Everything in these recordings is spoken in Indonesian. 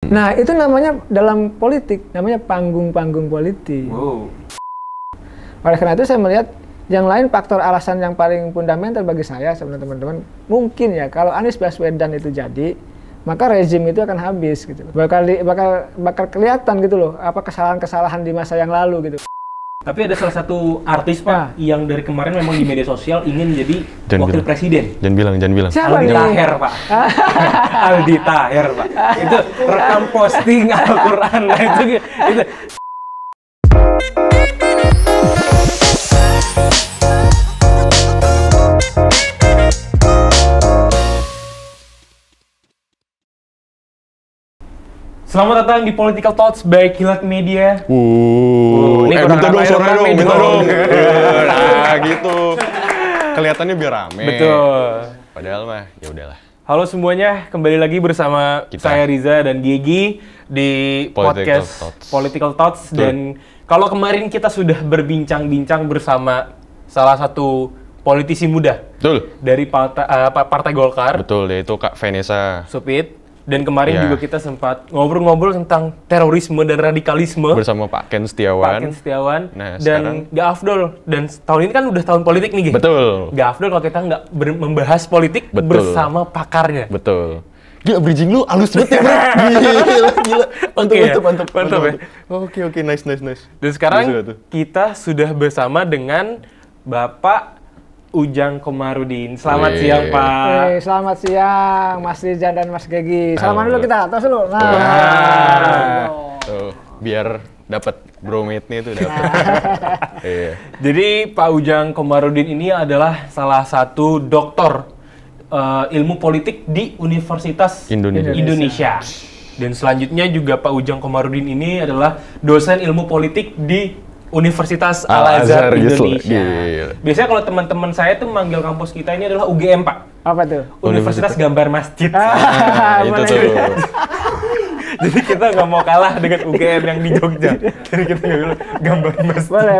Nah, itu namanya dalam politik, namanya panggung-panggung politik. Wow. Oleh karena itu saya melihat yang lain faktor alasan yang paling fundamental bagi saya sebenarnya teman-teman, mungkin ya kalau Anies Baswedan itu jadi, maka rezim itu akan habis gitu. Bakal kelihatan gitu loh apa kesalahan-kesalahan di masa yang lalu gitu. Tapi ada salah satu artis Pak yang dari kemarin memang di media sosial ingin jadi wakil presiden. Jangan bilang. Siapa Aldi nih? Taher Pak. Aldi Taher Pak. Itu rekam posting Al-Quran. Nah itu. Selamat datang di Political Thoughts by Kilat Media. Ini minta dong suara dong, minta dong. Nah, gitu. Kelihatannya biar rame. Betul. Padahal mah ya udahlah. Halo semuanya, kembali lagi bersama saya Riza dan Gigi di podcast Political Thoughts. Dan kalau kemarin kita sudah berbincang-bincang bersama salah satu politisi muda. Betul. Dari Partai Golkar. Betul, yaitu Kak Vanessa Supit. Dan kemarin juga kita sempat ngobrol-ngobrol tentang terorisme dan radikalisme bersama Pak Ken Setiawan. Nah, dan nggak afdol. Dan tahun ini kan udah tahun politik nih, Gi. Betul. Nggak afdol kalau kita nggak membahas politik bersama pakarnya. Betul. Gila, bridging lu halus banget ya, bro. Gila. Mantap ya. Oke, nice. Dan sekarang kita sudah bersama dengan Bapak Ujang Komarudin. Selamat siang, Pak. Selamat siang, Mas Rizan dan Mas Gegi. Salaman dulu kita, tos dulu. Tuh, biar dapat bromate-nya itu dapat. Jadi Pak Ujang Komarudin ini adalah salah satu doktor ilmu politik di Universitas Indonesia. Dan selanjutnya juga Pak Ujang Komarudin ini adalah dosen ilmu politik di Universitas Al-Azhar Indonesia. Biasanya kalau teman-teman saya tuh manggil kampus kita ini adalah UGM, Pak. Apa tuh? Universitas Gambar Masjid. Itu tuh. Jadi kita nggak mau kalah dengan UGM yang di Jogja. Jadi kita nggak Gambar Masjid. Boleh.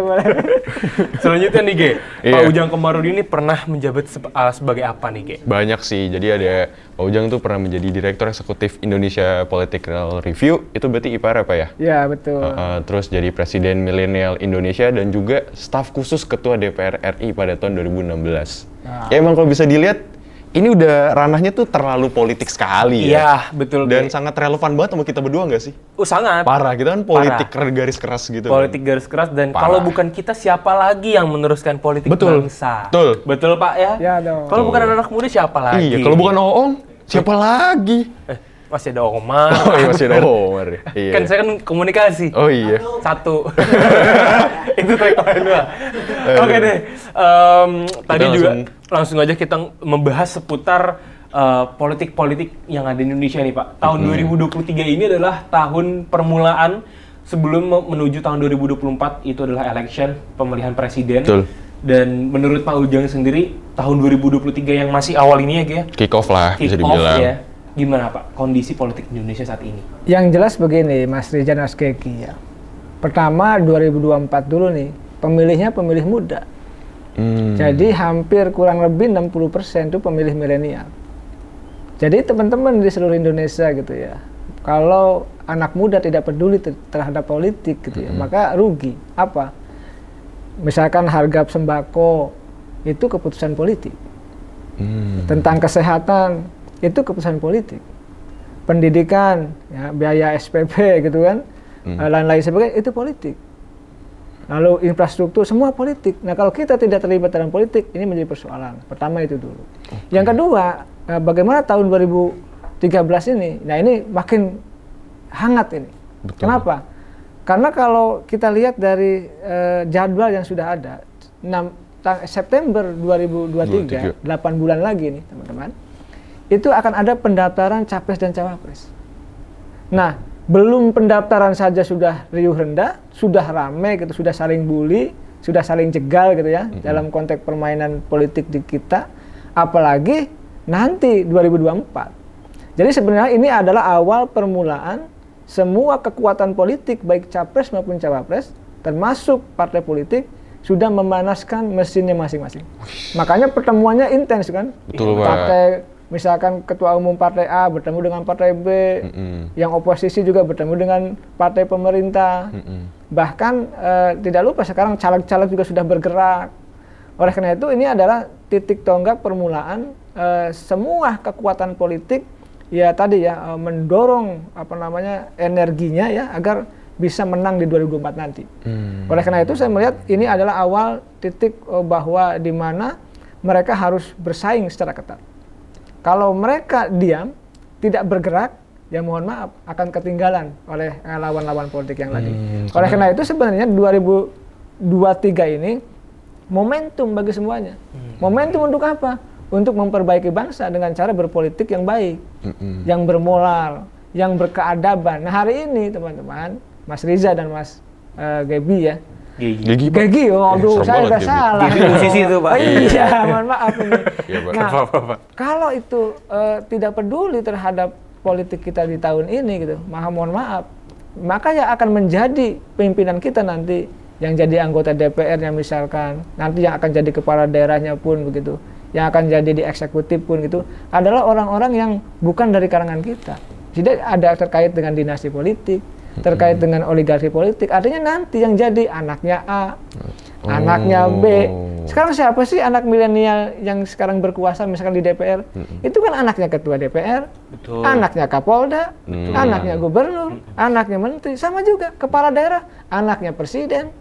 Selanjutnya nih, Ge. Pak Ujang Komarudin ini pernah menjabat sebagai apa nih, Ge? Banyak sih. Jadi ada Pak Ujang tuh pernah menjadi Direktur Eksekutif Indonesia Political Review. Itu berarti IPAR apa ya? Iya, betul. Terus jadi Presiden Milenial Indonesia dan juga staf khusus Ketua DPR RI pada tahun 2016. Ya emang kalau bisa dilihat, ini udah ranahnya tuh terlalu politik sekali ya. Iya, betul. Dan sangat relevan banget sama kita berdua nggak sih? Sangat. Parah, kita kan politik garis keras gitu. Politik garis keras, dan kalau bukan kita, siapa lagi yang meneruskan politik bangsa? Betul, Pak ya? Ya dong. Kalau bukan anak muda, siapa lagi? Iya, kalau bukan Oong, siapa lagi? Masih ada Omar. Oh iya, masih ada Omar. Iya. Kan saya kan komunikasi. Oh iya. Satu. Itu tagline dua. Oke deh. Tadi juga langsung aja kita membahas seputar politik-politik yang ada di Indonesia nih, Pak. Tahun 2023 ini adalah tahun permulaan sebelum menuju tahun 2024, itu adalah election, pemilihan presiden. Betul. Dan menurut Pak Ujang sendiri, tahun 2023 yang masih awal ini ya, Ki ya? Kick off lah, bisa dibilang. Ya. Gimana, Pak, kondisi politik Indonesia saat ini? Yang jelas begini, Mas Rizan, Mas Gegi ya. Pertama, 2024 dulu nih, pemilihnya pemilih muda. Jadi hampir kurang lebih 60% itu pemilih milenial. Jadi teman-teman di seluruh Indonesia gitu ya, kalau anak muda tidak peduli terhadap politik gitu ya, maka rugi. Apa? Misalkan harga sembako, itu keputusan politik. Tentang kesehatan, itu keputusan politik. Pendidikan, ya, biaya SPP gitu kan, lain-lain sebagainya, itu politik. Lalu infrastruktur, semua politik. Nah, kalau kita tidak terlibat dalam politik, ini menjadi persoalan. Pertama itu dulu. Yang kedua, bagaimana tahun 2013 ini? Nah, ini makin hangat ini. Betul. Kenapa? Karena kalau kita lihat dari jadwal yang sudah ada, September 2023, 8 bulan lagi nih teman-teman, itu akan ada pendaftaran capres dan cawapres. Nah, belum pendaftaran saja sudah riuh rendah, sudah ramai gitu, sudah saling bully, sudah saling jegal gitu ya, dalam konteks permainan politik di kita, apalagi nanti 2024. Jadi sebenarnya ini adalah awal permulaan semua kekuatan politik, baik capres maupun cawapres, termasuk partai politik, sudah memanaskan mesinnya masing-masing. Makanya pertemuannya intens kan? Betul, Partai Misalkan ketua umum partai A bertemu dengan partai B, yang oposisi juga bertemu dengan partai pemerintah. Bahkan tidak lupa sekarang caleg-caleg juga sudah bergerak. Oleh karena itu ini adalah titik tonggak permulaan semua kekuatan politik ya tadi ya mendorong energinya ya agar bisa menang di 2024 nanti. Oleh karena itu saya melihat ini adalah awal titik bahwa di mana mereka harus bersaing secara ketat. Kalau mereka diam, tidak bergerak, ya mohon maaf akan ketinggalan oleh lawan-lawan politik yang lain. Oleh karena itu sebenarnya 2023 ini momentum bagi semuanya. Momentum untuk apa? Untuk memperbaiki bangsa dengan cara berpolitik yang baik, yang bermoral, yang berkeadaban. Nah hari ini teman-teman, Mas Riza dan Mas Gebi ya. Gegi, waduh saya udah salah. Sisi itu Pak. Iya, mohon maaf ini. Nah, kalau itu tidak peduli terhadap politik kita di tahun ini gitu, mohon maaf, maka ya akan menjadi pimpinan kita nanti yang jadi anggota DPR-nya misalkan, nanti yang akan jadi kepala daerahnya pun begitu, yang akan jadi di eksekutif pun gitu, adalah orang-orang yang bukan dari kalangan kita. Jadi ada terkait dengan dinasti politik, terkait dengan oligarki politik, artinya nanti yang jadi anaknya A, anaknya B. Sekarang siapa sih anak milenial yang sekarang berkuasa misalkan di DPR? Itu kan anaknya ketua DPR, anaknya Kapolda, anaknya gubernur, anaknya menteri, sama juga kepala daerah, anaknya presiden,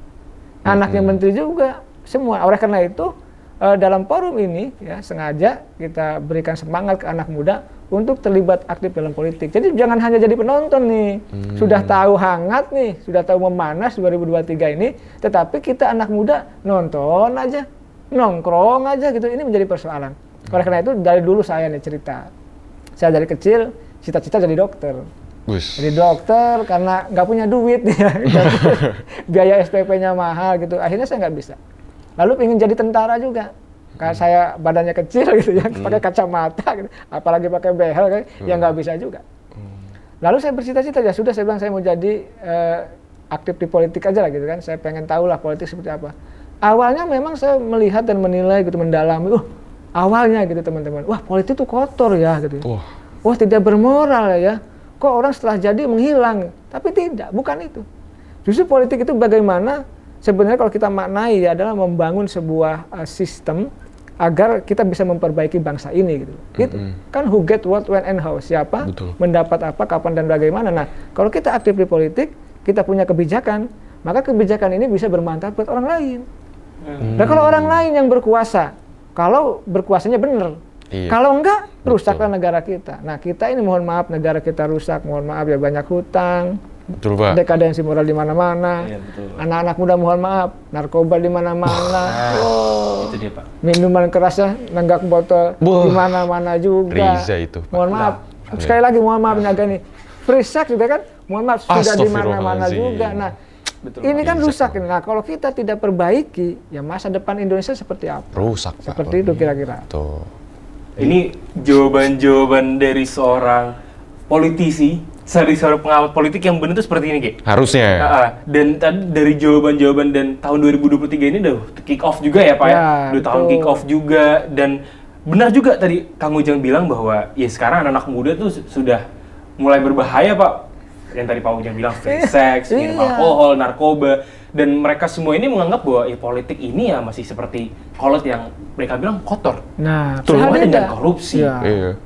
anaknya menteri juga, semua. Oleh karena itu dalam forum ini ya sengaja kita berikan semangat ke anak muda untuk terlibat aktif dalam politik. Jadi jangan hanya jadi penonton nih. Sudah tahu hangat nih, sudah tahu memanas 2023 ini, tetapi kita anak muda nonton aja, nongkrong aja gitu. Ini menjadi persoalan. Oleh karena itu dari dulu saya nih cerita. Saya dari kecil cita-cita jadi dokter. Jadi dokter karena nggak punya duit ya. Biaya SPP-nya mahal gitu. Akhirnya saya nggak bisa. Lalu ingin jadi tentara juga. Karena saya badannya kecil gitu ya, pakai kacamata gitu, apalagi pakai behel kan, ya nggak bisa juga. Lalu saya bercita-cita, ya sudah saya bilang saya mau jadi aktif di politik aja lah gitu kan, saya pengen tahu lah politik seperti apa. Awalnya memang saya melihat dan menilai gitu, mendalami, awalnya gitu teman-teman, wah politik itu kotor ya gitu. Wah tidak bermoral ya, kok orang setelah jadi menghilang, tapi tidak, bukan itu. Justru politik itu bagaimana sebenarnya kalau kita maknai ya adalah membangun sebuah sistem agar kita bisa memperbaiki bangsa ini gitu. Gitu. Kan who get what, when and how, siapa, mendapat apa, kapan dan bagaimana. Nah, kalau kita aktif di politik, kita punya kebijakan, maka kebijakan ini bisa bermanfaat buat orang lain. Dan kalau orang lain yang berkuasa, kalau berkuasanya benar, kalau enggak, rusaklah negara kita. Nah, kita ini mohon maaf negara kita rusak, mohon maaf ya banyak hutang, dekadensi moral di mana-mana, anak-anak muda mohon maaf, narkoba di mana-mana, itu dia, Pak. Minuman kerasnya nenggak botol di mana-mana juga. Mohon maaf, sekali lagi mohon maaf nih, free sex juga kan, mohon maaf sudah di mana-mana juga. Nah, ini kan rusak. Nah, kalau kita tidak perbaiki, ya masa depan Indonesia seperti apa? Rusak. Seperti itu kira-kira. Ini jawaban-jawaban dari seorang politisi. Dari seorang pengamat politik yang benar itu seperti ini, Ki. Harusnya. Dan tadi dari jawaban-jawaban dan tahun 2023 ini udah kick off juga ya, Pak ya. Udah tahun kick off juga, dan benar juga tadi Kang Ujang bilang bahwa ya sekarang anak-anak muda tuh sudah mulai berbahaya, Pak. Yang tadi Pak Ujang bilang free sex, minum alkohol, narkoba, dan mereka semua ini menganggap bahwa ya politik ini ya masih seperti kolot yang mereka bilang kotor. Nah, padahal dengan korupsi.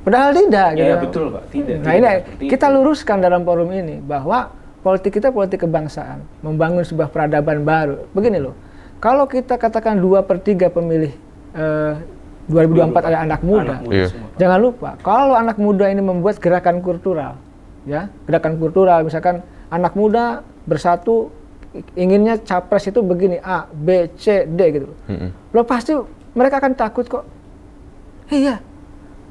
Padahal tidak. Iya betul, Pak. Tidak. Nah ini kita luruskan dalam forum ini bahwa politik kita politik kebangsaan, membangun sebuah peradaban baru. Begini loh, kalau kita katakan 2/3 pemilih 2024 adalah anak muda, jangan lupa kalau anak muda ini membuat gerakan kultural, ya gerakan kultural, misalkan anak muda bersatu inginnya capres itu begini A, B, C, D gitu. Lo pasti mereka akan takut kok. Iya,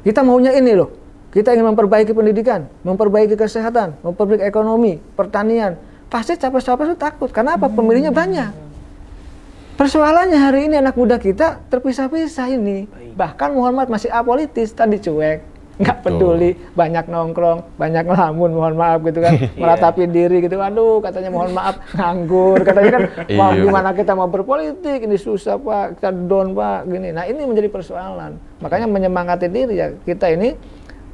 kita maunya ini loh. Kita ingin memperbaiki pendidikan, memperbaiki kesehatan, memperbaiki ekonomi, pertanian. Pasti capres-capres itu takut. Karena apa? Pemilihnya banyak. Persoalannya hari ini anak muda kita terpisah-pisah ini. Bahkan mohon maaf masih apolitis, tadi cuek, nggak peduli, banyak nongkrong, banyak ngelamun, mohon maaf gitu kan, meratapi diri gitu, aduh katanya mohon maaf nganggur, katanya kan, wah gimana kita mau berpolitik, ini susah Pak, kita down Pak, gini. Nah ini menjadi persoalan, makanya menyemangati diri ya, kita ini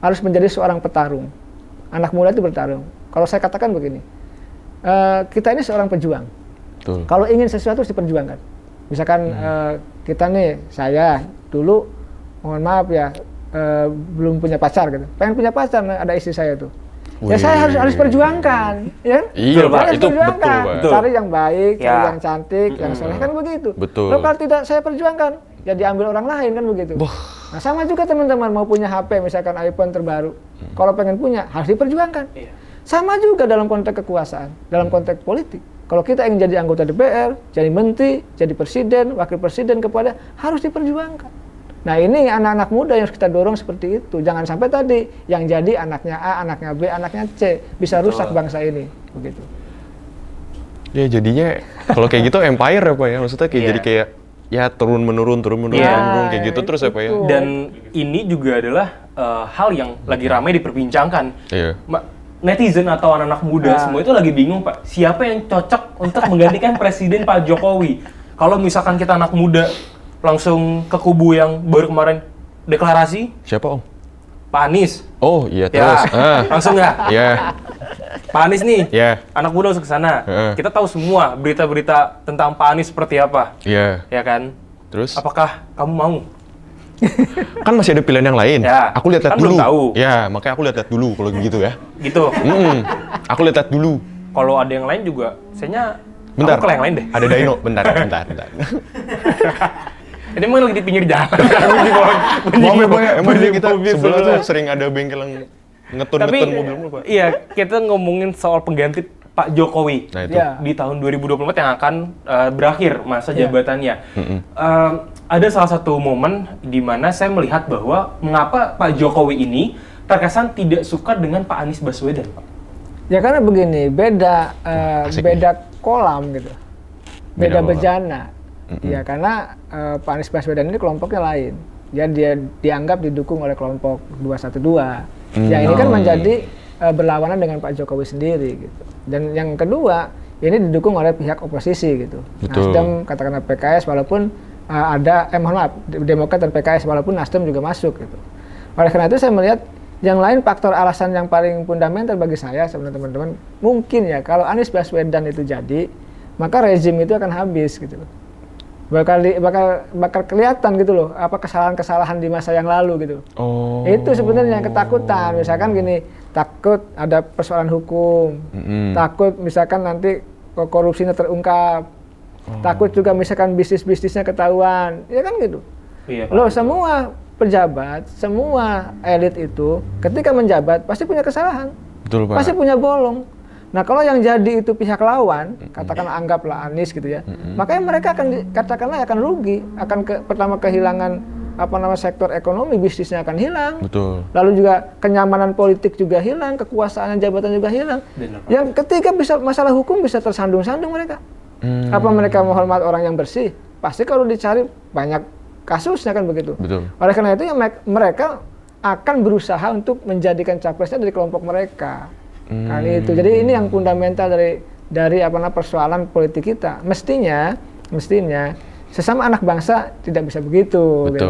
harus menjadi seorang petarung, anak muda itu bertarung. Kalau saya katakan begini, kita ini seorang pejuang, kalau ingin sesuatu harus diperjuangkan. Misalkan kita nih, saya dulu, mohon maaf ya, belum punya pacar gitu, pengen punya pacar, ada istri saya tuh. Ya saya harus perjuangkan, ya. Iya Pak, harus itu perjuangkan. betul Pak. Cari yang baik, cari yang cantik, yang soleh kan begitu. Betul. Loh, kalau tidak saya perjuangkan, ya diambil orang lain kan begitu. Nah sama juga teman-teman mau punya HP, misalkan iPhone terbaru, kalau pengen punya harus diperjuangkan. Sama juga dalam konteks kekuasaan, dalam konteks politik. Kalau kita ingin jadi anggota DPR, jadi menteri, jadi presiden, wakil presiden kepada harus diperjuangkan. Nah ini anak-anak muda yang harus kita dorong seperti itu. Jangan sampai tadi yang jadi anaknya A, anaknya B, anaknya C bisa rusak bangsa ini. Begitu. Ya jadinya kalau kayak gitu empire ya Pak ya. Maksudnya kayak jadi kayak ya turun menurun kayak gitu terus ya Pak ya. Dan ini juga adalah hal yang lagi ramai diperbincangkan. Netizen atau anak-anak muda semua itu lagi bingung Pak, siapa yang cocok untuk menggantikan Presiden Pak Jokowi. Kalau misalkan kita anak muda langsung ke kubu yang baru kemarin deklarasi. Siapa Om? Pak Anies. Oh iya terus. Langsung nggak? Iya. Pak Anies nih, anak muda langsung ke sana. Kita tahu semua berita-berita tentang Pak Anies seperti apa. Iya. Ya kan? Terus? Apakah kamu mau? Kan masih ada pilihan yang lain. Aku lihat-lihat kan dulu. Belum tahu. Ya, makanya aku lihat-lihat dulu kalau gitu ya. Gitu. Aku lihat-lihat dulu. Kalau ada yang lain juga, saya bentar. Aku ke yang lain deh. Ada Daino, bentar. Ini emang lagi di pinggir jalan. Emang kita sebelah tuh sering ada bengkel yang ngetun mobil-mobil Pak. Iya, kita ngomongin soal pengganti Pak Jokowi di tahun 2024 yang akan berakhir masa jabatannya. Ada salah satu momen di mana saya melihat bahwa mengapa Pak Jokowi ini terkesan tidak suka dengan Pak Anies Baswedan, Pak. Ya karena begini, beda kolam gitu, beda bejana. Ya karena Pak Anies Baswedan ini kelompoknya lain. Ya dia dianggap didukung oleh kelompok 212. Yang ini kan menjadi berlawanan dengan Pak Jokowi sendiri gitu. Dan yang kedua, ini didukung oleh pihak oposisi gitu. Nasdem, katakanlah PKS, walaupun mohon maaf, Demokrat dan PKS, walaupun Nasdem juga masuk gitu. Oleh karena itu saya melihat yang lain faktor alasan yang paling fundamental bagi saya sebenarnya teman-teman, mungkin ya kalau Anies Baswedan itu jadi, maka rezim itu akan habis gitu loh. Bakal kelihatan gitu loh, apa kesalahan-kesalahan di masa yang lalu gitu. Itu sebenarnya yang ketakutan. Misalkan gini, takut ada persoalan hukum, takut misalkan nanti korupsinya terungkap, takut juga misalkan bisnisnya ketahuan, ya kan gitu. Loh semua pejabat, semua elit itu ketika menjabat pasti punya kesalahan, pasti punya bolong. Nah kalau yang jadi itu pihak lawan, katakanlah anggaplah Anies gitu ya, makanya mereka akan rugi, pertama kehilangan sektor ekonomi, bisnisnya akan hilang. Lalu juga kenyamanan politik juga hilang, kekuasaan jabatan juga hilang. Yang ketika bisa masalah hukum bisa tersandung-sandung mereka. Apa mereka menghormat orang yang bersih? Pasti kalau dicari banyak kasusnya kan begitu. Oleh karena itu ya mereka akan berusaha untuk menjadikan capresnya dari kelompok mereka. Kali itu. Jadi ini yang fundamental dari persoalan politik kita. Mestinya sesama anak bangsa tidak bisa begitu. Gitu.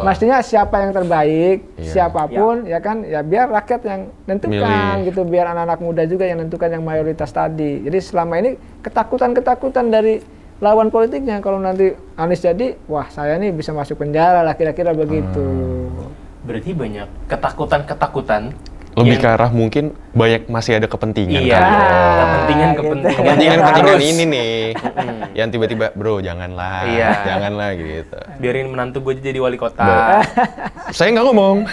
Mestinya siapa yang terbaik, siapapun ya kan, ya biar rakyat yang nentukan gitu, biar anak-anak muda juga yang nentukan yang mayoritas tadi. Jadi selama ini ketakutan dari lawan politiknya, kalau nanti Anies jadi, wah saya nih bisa masuk penjara lah, kira-kira begitu. Berarti banyak ketakutan. Lebih ke arah mungkin masih ada kepentingan. Iya, kepentingan ini nih. Yang tiba-tiba, bro janganlah gitu. Biarin menantu gue jadi wali kota. Saya nggak ngomong.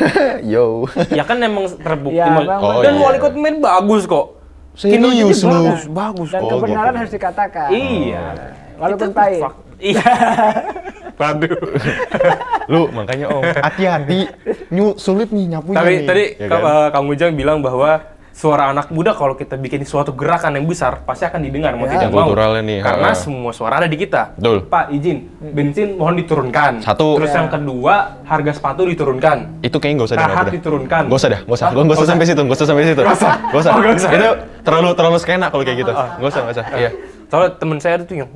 Yo. Ya kan emang terbukti. Dan wali kota main bagus kok. Serius lu. Bagus. Dan kebenaran harus dikatakan. Iya. Walaupun pahit. Iya. Waduh. Lu makanya Om, hati-hati. Sulit nih nyapunya. Tadi Kang Ujang bilang bahwa suara anak muda kalau kita bikin suatu gerakan yang besar pasti akan didengar mau tidak mau. Nih, karena semua suara ada di kita. Betul. Pak izin, bensin mohon diturunkan. Satu. Terus yang kedua, harga sepatu diturunkan. Itu kayaknya nggak usah Tahap diturunkan. Nggak usah sampai situ. Nggak usah. Itu terlalu skena kalau kayak gitu. Nggak usah. Iya. Soalnya temen saya tuh yang,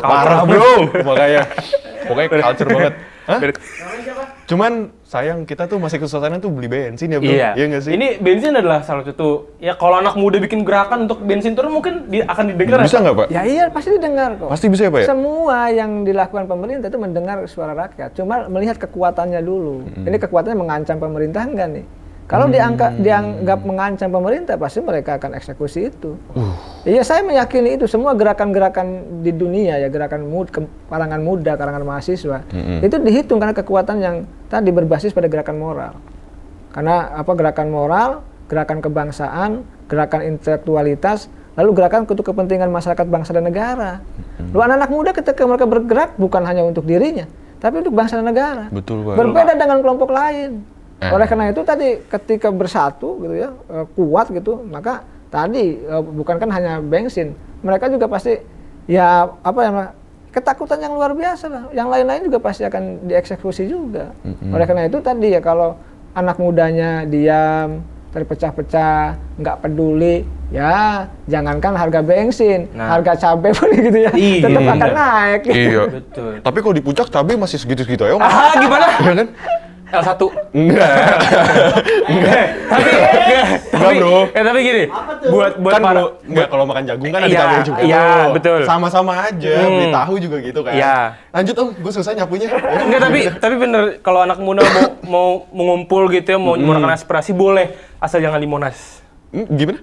parah bro. Makanya, pokoknya culture banget. Hah? Cuman sayang kita tuh masih kesusahan tuh beli bensin ya bro. Iya nggak sih? Ini bensin adalah salah satu, ya kalau anak muda bikin gerakan untuk bensin turun mungkin akan didengar. Bisa nggak Pak? Ya iya pasti didengar kok. Pasti bisa ya Pak ya? Semua yang dilakukan pemerintah itu mendengar suara rakyat. Cuma melihat kekuatannya dulu. Ini kekuatannya mengancam pemerintah enggak nih? Kalau dianggap mengancam pemerintah, pasti mereka akan eksekusi itu. Iya, saya meyakini itu semua gerakan-gerakan di dunia ya, gerakan kalangan muda, kalangan mahasiswa, itu dihitung karena kekuatan yang tadi berbasis pada gerakan moral. Karena gerakan moral, gerakan kebangsaan, gerakan intelektualitas, lalu gerakan untuk kepentingan masyarakat, bangsa dan negara. Lalu anak-anak muda ketika mereka bergerak bukan hanya untuk dirinya, tapi untuk bangsa dan negara. Betul, Pak. Berbeda dengan kelompok lain. Oleh karena itu tadi ketika bersatu gitu ya, kuat gitu, maka tadi bukan kan hanya bensin, mereka juga pasti ya ketakutan yang luar biasa lah. Yang lain-lain juga pasti akan dieksekusi juga. Oleh karena itu tadi ya, kalau anak mudanya diam, terpecah-pecah, nggak peduli, ya jangankan harga bensin, harga cabai pun gitu ya, tetap akan naik. Iya. Betul. Tapi kalau di puncak cabai masih segitu-segitu aja. Gimana? Iya kan? L1. Enggak. Tapi bro. Tapi gini, buat kan kalau makan jagung kan ada cabai juga. Iya, betul. Sama-sama aja, beli tahu juga gitu kan. Iya. Lanjut Om, gue susah nyapunya. Enggak, tapi bener, kalau anak muda mau mengumpul gitu ya, mau menyuarakan aspirasi boleh, asal jangan di Monas. Gimana?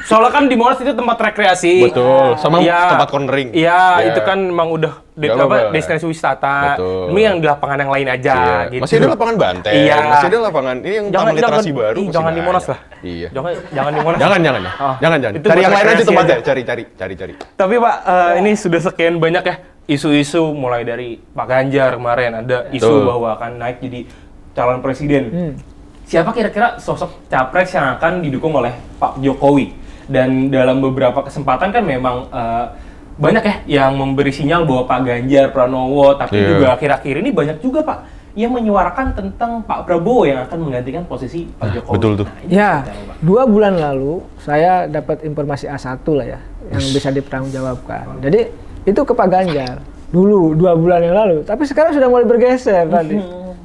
Soalnya kan di Monas itu tempat rekreasi. Betul, sama tempat cornering. Iya, itu kan memang udah destinasi wisata. Betul. Ini yang di lapangan yang lain aja. Iya. Gitu. Masih ada lapangan Banteng, masih ada lapangan ini yang taman literasi baru. Jangan di Monas lah. Iya. Jangan di Monas. Jangan. Cari yang lain aja tempatnya, cari. Tapi Pak, ini sudah sekian banyak ya isu-isu, mulai dari Pak Ganjar kemarin ada isu bahwa akan naik jadi calon presiden. Siapa kira-kira sosok capres yang akan didukung oleh Pak Jokowi? Dan dalam beberapa kesempatan kan memang banyak ya yang memberi sinyal bahwa Pak Ganjar Pranowo, tapi juga akhir-akhir ini banyak juga Pak yang menyuarakan tentang Pak Prabowo yang akan menggantikan posisi Pak Jokowi. Betul tuh. Nah, ya, 2 bulan lalu saya dapat informasi A1 lah ya, yang bisa dipertanggungjawabkan. Jadi itu ke Pak Ganjar dulu 2 bulan yang lalu, tapi sekarang sudah mulai bergeser tadi.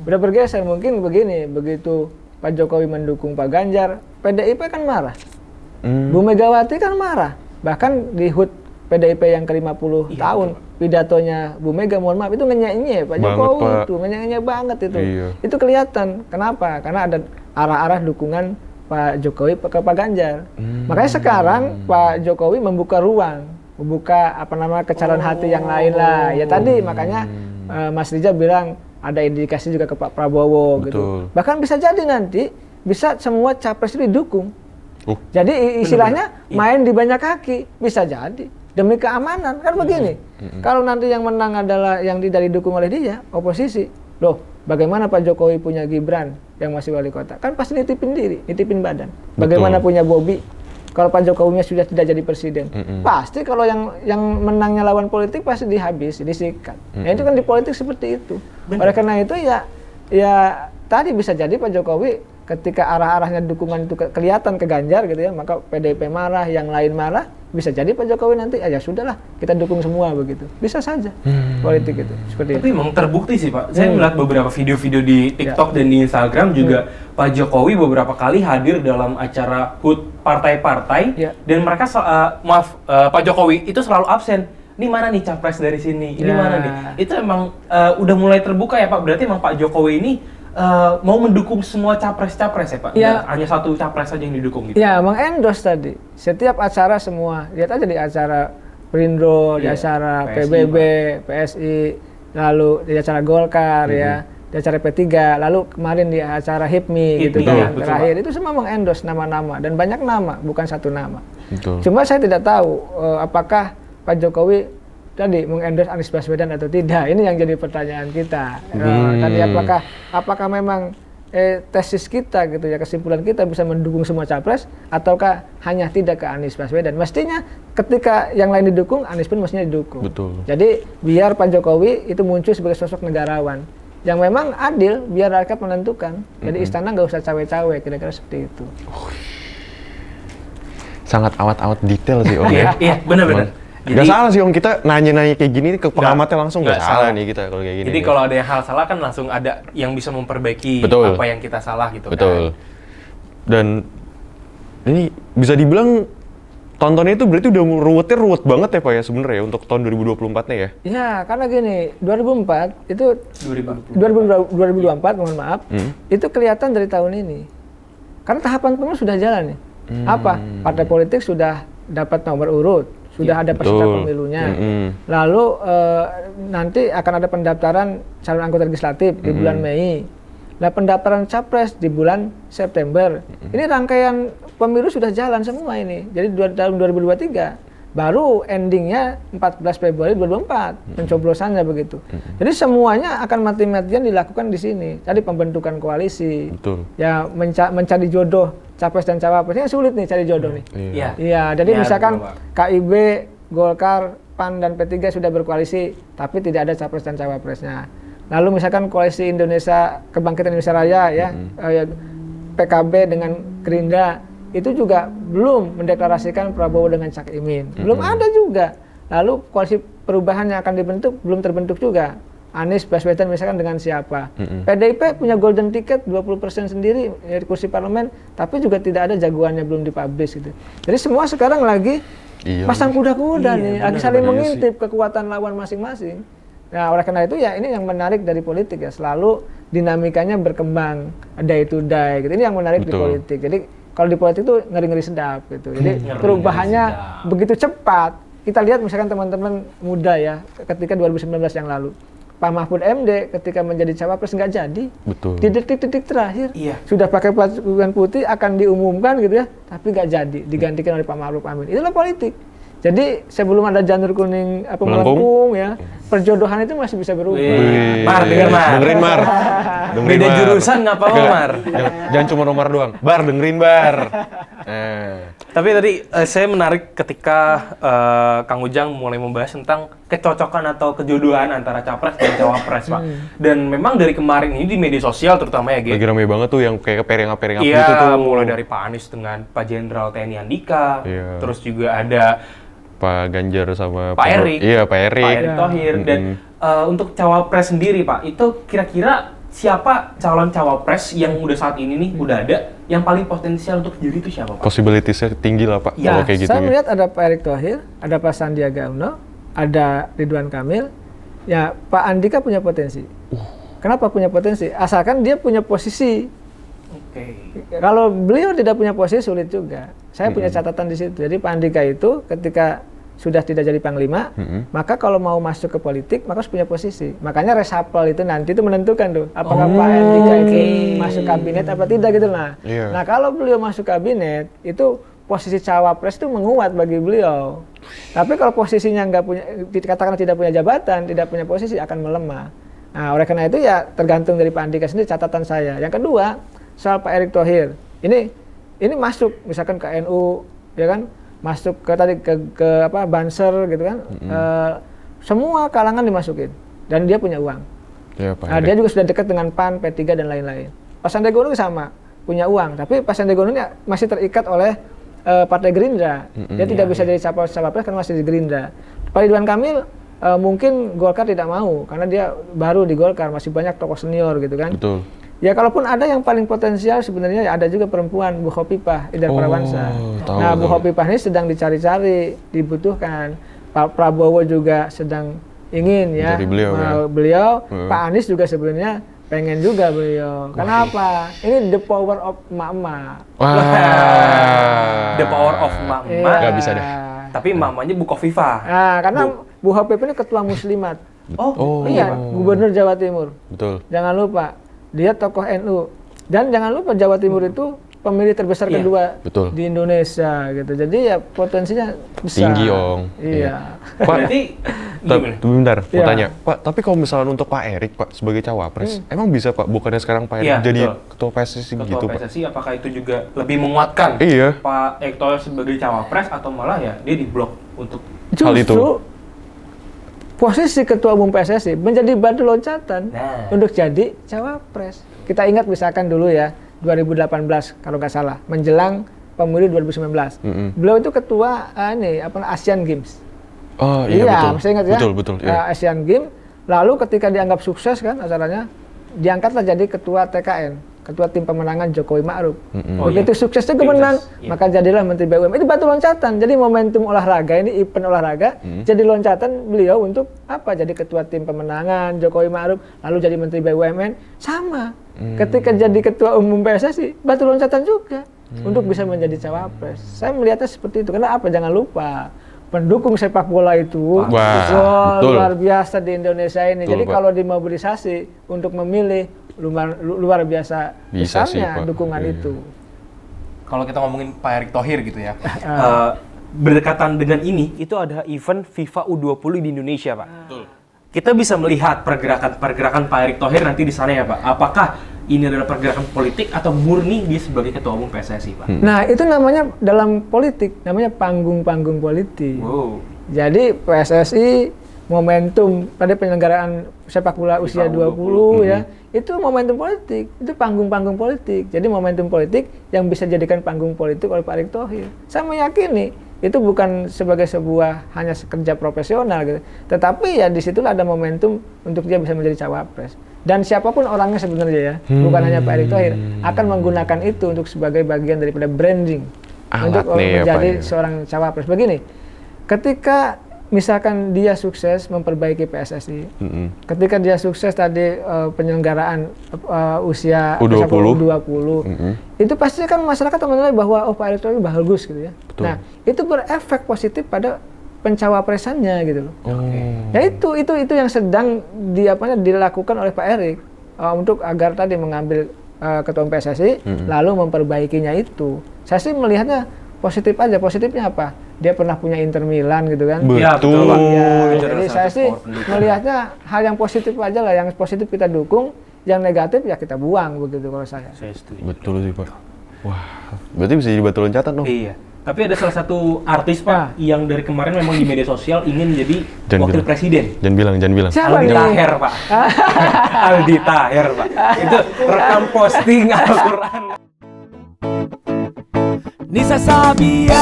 Udah bergeser, mungkin begini, begitu Pak Jokowi mendukung Pak Ganjar, PDIP kan marah. Bu Megawati kan marah. Bahkan di HUT PDIP yang ke-50 tahun, pidatonya Bu Mega, mohon maaf, itu ngenyek-nyek Pak Jokowi itu, ngenyek-nyek banget itu. Iya. Itu kelihatan. Kenapa? Karena ada arah-arah dukungan Pak Jokowi ke Pak Ganjar. Makanya sekarang Pak Jokowi membuka ruang, membuka kecaran hati yang lain lah. Ya tadi makanya Mas Rijal bilang ada indikasi juga ke Pak Prabowo. Betul. Gitu. Bahkan bisa jadi nanti bisa semua capres itu didukung. Jadi istilahnya main di banyak kaki, bisa jadi demi keamanan kan begini. Kalau nanti yang menang adalah yang tidak didukung oleh dia, oposisi. Loh, bagaimana Pak Jokowi punya Gibran yang masih wali kota? Kan pasti nitipin diri, nitipin badan. Bagaimana punya Bobi? Kalau Pak Jokowi sudah tidak jadi presiden, pasti kalau yang menangnya lawan politik pasti dihabis, disikat. Ya itu kan di politik seperti itu. Oleh karena itu ya tadi bisa jadi Pak Jokowi ketika arah-arahnya dukungan itu kelihatan ke Ganjar gitu ya, maka PDIP marah, yang lain marah, bisa jadi Pak Jokowi nanti ya sudahlah kita dukung semua begitu. Bisa saja politik itu seperti itu. Tapi memang terbukti sih Pak. Saya melihat beberapa video-video di TikTok dan di Instagram juga Pak Jokowi beberapa kali hadir dalam acara HUT partai-partai dan mereka Pak Jokowi itu selalu absen. Ini mana nih capres dari sini? Ini mana nih? Itu emang udah mulai terbuka ya Pak. Berarti emang Pak Jokowi ini mau mendukung semua capres-capres ya Pak? Ya. Hanya satu capres saja yang didukung gitu? Ya, mengendorse tadi. Setiap acara semua, lihat aja di acara Perindro, di acara PBB, PSI, lalu di acara Golkar ya, di acara P3, lalu kemarin di acara HIPMI gitu kan, terakhir. Itu semua mengendorse nama-nama, dan banyak nama, bukan satu nama. Betul. Cuma saya tidak tahu apakah Pak Jokowi tadi mengendorse Anies Baswedan atau tidak. Ini yang jadi pertanyaan kita. Tadi apakah memang tesis kita gitu ya, kesimpulan kita bisa mendukung semua capres ataukah hanya tidak ke Anies Baswedan. Mestinya ketika yang lain didukung, Anies pun mestinya didukung. Betul. Jadi biar Pak Jokowi itu muncul sebagai sosok negarawan yang memang adil, biar rakyat menentukan. Jadi istana nggak usah cawe-cawe, kira-kira seperti itu. Sangat amat detail sih Om. Iya, benar-benar. Gak salah sih Om, kita nanya-nanya kayak gini ke pengamatnya langsung gak salah nih kita kalau kayak gini. Jadi kalau ada yang hal salah kan langsung ada yang bisa memperbaiki apa yang kita salah gitu. Betul. Kan. Dan ini bisa dibilang tontonnya itu berarti udah ruwet banget ya Pak ya sebenarnya untuk tahun 2024-nya ya? Ya, karena gini, 2004 itu 2024 mohon maaf, itu kelihatan dari tahun ini. Karena tahapan pemilu sudah jalan nih. Apa? Partai politik sudah dapat nomor urut, sudah ada peserta pemilunya. Lalu nanti akan ada pendaftaran calon anggota legislatif di bulan Mei. Nah, pendaftaran capres di bulan September. Ini rangkaian pemilu sudah jalan semua ini. Jadi tahun 2023 baru endingnya 14 Februari 2024 pencoblosannya begitu. Jadi semuanya akan mati-matian dilakukan di sini. Tadi pembentukan koalisi. Betul. Ya mencari jodoh capres dan cawapresnya sulit nih cari jodoh nih. Iya. Jadi misalkan KIB, Golkar, PAN dan P3 sudah berkoalisi tapi tidak ada capres dan cawapresnya. Lalu misalkan koalisi Indonesia Kebangkitan Indonesia Raya ya, PKB dengan Gerindra itu juga belum mendeklarasikan Prabowo dengan Cak Imin. Belum ada juga. Lalu koalisi perubahan yang akan dibentuk belum terbentuk juga. Anies Baswedan misalkan dengan siapa. PDIP punya golden ticket 20% sendiri ya, di kursi parlemen, tapi juga tidak ada jagoannya, belum dipublish gitu. Jadi semua sekarang lagi pasang kuda-kuda nih, lagi saling mengintip kekuatan lawan masing-masing. Nah, oleh karena itu ya ini yang menarik dari politik ya, selalu dinamikanya berkembang, day to day gitu. Ini yang menarik di politik. Jadi kalau di politik itu ngeri-ngeri sedap gitu. Jadi perubahannya begitu cepat. Kita lihat misalkan teman-teman muda ya, ketika 2019 yang lalu. Pak Mahfud MD ketika menjadi cawapres nggak jadi. Betul. Di detik-detik terakhir sudah pakai pasukan putih akan diumumkan gitu ya, tapi nggak jadi, digantikan oleh Pak Ma'ruf Amin. Itulah politik. Jadi sebelum ada janur kuning melengkung ya, perjodohan itu masih bisa berubah. Mar, dengerin Mar. Dengerin Mar. Beda jurusan nggak apa-apa Mar. Jangan cuma nomor doang. Bar, dengerin Bar. Tapi tadi saya menarik ketika Kang Ujang mulai membahas tentang kecocokan atau kejodohan antara capres dan cawapres, Pak. Dan memang dari kemarin ini di media sosial terutama ya, lagi ramai banget tuh yang kayak pereng-pereng gitu tuh. Mulai dari Pak Anies dengan Pak Jenderal TNI Andika, terus juga ada Pak Ganjar sama Pak Erik. Iya, Pak Erik Thohir. Dan untuk cawapres sendiri, Pak, itu kira-kira siapa calon cawapres yang udah saat ini nih udah ada yang paling potensial untuk jadi itu siapa, Pak? Possibilities-nya tinggi lah, Pak. Ya, kayak gitu. Saya melihat ada Pak Erick Thohir, ada Pak Sandiaga Uno, ada Ridwan Kamil. Ya, Pak Andika punya potensi. Kenapa punya potensi? Asalkan dia punya posisi. Kalau beliau tidak punya posisi sulit juga. Saya punya catatan di situ. Jadi Pak Andika itu ketika sudah tidak jadi panglima, maka kalau mau masuk ke politik maka harus punya posisi. Makanya reshuffle itu nanti itu menentukan tuh apakah Pak Andika itu masuk kabinet apa tidak gitu lah. Nah, kalau beliau masuk kabinet itu posisi cawapres itu menguat bagi beliau. Tapi kalau posisinya nggak punya, dikatakan tidak punya jabatan, tidak punya posisi akan melemah. Nah, oleh karena itu ya tergantung dari Pak Andika sendiri catatan saya. Yang kedua, soal Pak Erick Thohir. Ini masuk misalkan ke NU ya kan, masuk ke tadi ke apa Banser gitu kan. Semua kalangan dimasukin dan dia punya uang. Ya, Pak dia juga sudah dekat dengan PAN, P3 dan lain-lain. Pak Sandiaga Uno sama, punya uang, tapi Pak Sandiaga Uno masih terikat oleh Partai Gerindra. Dia tidak bisa jadi cawapres karena masih di Gerindra. Pak Ridwan Kamil mungkin Golkar tidak mau karena dia baru di Golkar, masih banyak tokoh senior gitu kan. Betul. Ya kalaupun ada yang paling potensial sebenarnya ya ada juga perempuan, Bu Khofifah Indar Parawansa. Nah, Bu Khofifah ini sedang dicari-cari, dibutuhkan. Pak Prabowo juga sedang ingin ya. Beliau Pak Anies juga sebenarnya pengen juga beliau. Kenapa? Ini the power of emak-emak. The power of emak-emak. Gak bisa dah. Tapi emak-emaknya Bu Khofifah. Nah, karena Bu Khofifah ini ketua muslimat. Iya, Gubernur Jawa Timur. Betul. Jangan lupa, dia tokoh NU. Dan jangan lupa Jawa Timur itu pemilih terbesar kedua di Indonesia gitu. Jadi ya potensinya besar. Tinggi, Ong. Iya. Berarti Bentar, mau Ya. tanya. Pak, tapi kalau misalnya untuk Pak Erik, Pak, sebagai cawapres, emang bisa, Pak? Bukannya sekarang Pak Erik Iya, jadi betul. ketua PSSI Ketua gitu, Pak? PSSI apakah itu juga lebih menguatkan Iya. Pak Erick Thohir sebagai cawapres atau malah ya dia diblok untuk Hal itu. Justru posisi ketua umum PSSI menjadi batu loncatan Nah. untuk jadi cawapres. Kita ingat misalkan dulu ya 2018 kalau nggak salah menjelang pemilu 2019. Beliau itu ketua Asian Games. Oh iya, betul. Masih ingat ya? Betul, iya. Asian Games. Lalu ketika dianggap sukses kan acaranya, diangkatlah jadi ketua TKN, ketua tim pemenangan Jokowi Ma'ruf. Begitu suksesnya kemenang, maka jadilah Menteri BUMN. Itu batu loncatan. Jadi momentum olahraga ini, event olahraga, jadi loncatan beliau untuk apa? Jadi ketua tim pemenangan Jokowi Ma'ruf, lalu jadi Menteri BUMN. Sama. Ketika jadi ketua umum PSSI, batu loncatan juga untuk bisa menjadi cawapres. Saya melihatnya seperti itu. Karena apa? Jangan lupa. Pendukung sepak bola itu luar biasa di Indonesia ini. Betul, jadi Pak. kalau dimobilisasi untuk memilih luar biasa Bisa sih, besarnya Pak. dukungan Iya. itu. kalau kita ngomongin Pak Erick Thohir gitu ya. Berdekatan dengan ini itu ada event FIFA U20 di Indonesia, Pak. Betul. Kita bisa melihat pergerakan Pak Erick Thohir nanti di sana ya, Pak. Apakah ini adalah pergerakan politik atau murni dia sebagai ketua umum PSSI, Pak? Nah, itu namanya dalam politik, namanya panggung-panggung politik. Wow. Jadi PSSI momentum pada penyelenggaraan sepak bola usia 20 ya, itu momentum politik, itu panggung-panggung politik. Jadi momentum politik yang bisa dijadikan panggung politik oleh Pak Erick Thohir. Saya meyakini itu bukan sebagai sebuah hanya kerja profesional gitu, tetapi ya disitulah ada momentum untuk dia bisa menjadi cawapres. Dan siapapun orangnya sebenarnya ya, bukan hanya Pak Erick Thohir, akan menggunakan itu untuk sebagai bagian daripada branding untuk menjadi seorang cawapres. Begini, ketika misalkan dia sukses memperbaiki PSSI, ketika dia sukses tadi penyelenggaraan usia U20, itu pasti kan masyarakat menilai bahwa Pak Erick Thohir bagus gitu ya. Betul. Nah, itu berefek positif pada pencawapresannya gitu loh. Ya itu yang sedang dilakukan oleh Pak Erick untuk agar tadi mengambil ketua umum PSSI lalu memperbaikinya itu. Saya sih melihatnya positif aja. Positifnya apa? Dia pernah punya Inter Milan gitu kan. Betul. Ya, jadi saya sih melihatnya hal yang positif aja lah. Yang positif kita dukung, yang negatif ya kita buang begitu kalau saya. Saya setuju. Betul sih, Pak. Wah, berarti bisa jadi batu loncatan dong. Iya. Tapi ada salah satu artis, Pak, yang dari kemarin memang di media sosial ingin jadi wakil presiden. Jangan bilang. Siapa Aldi nih? Taher, Pak. Aldi Taher, Pak. Itu rekam posting Al-Quran. Nisa Sabian,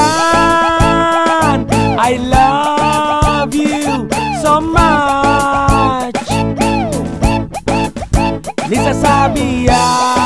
I love you so much. Nisa Sabian.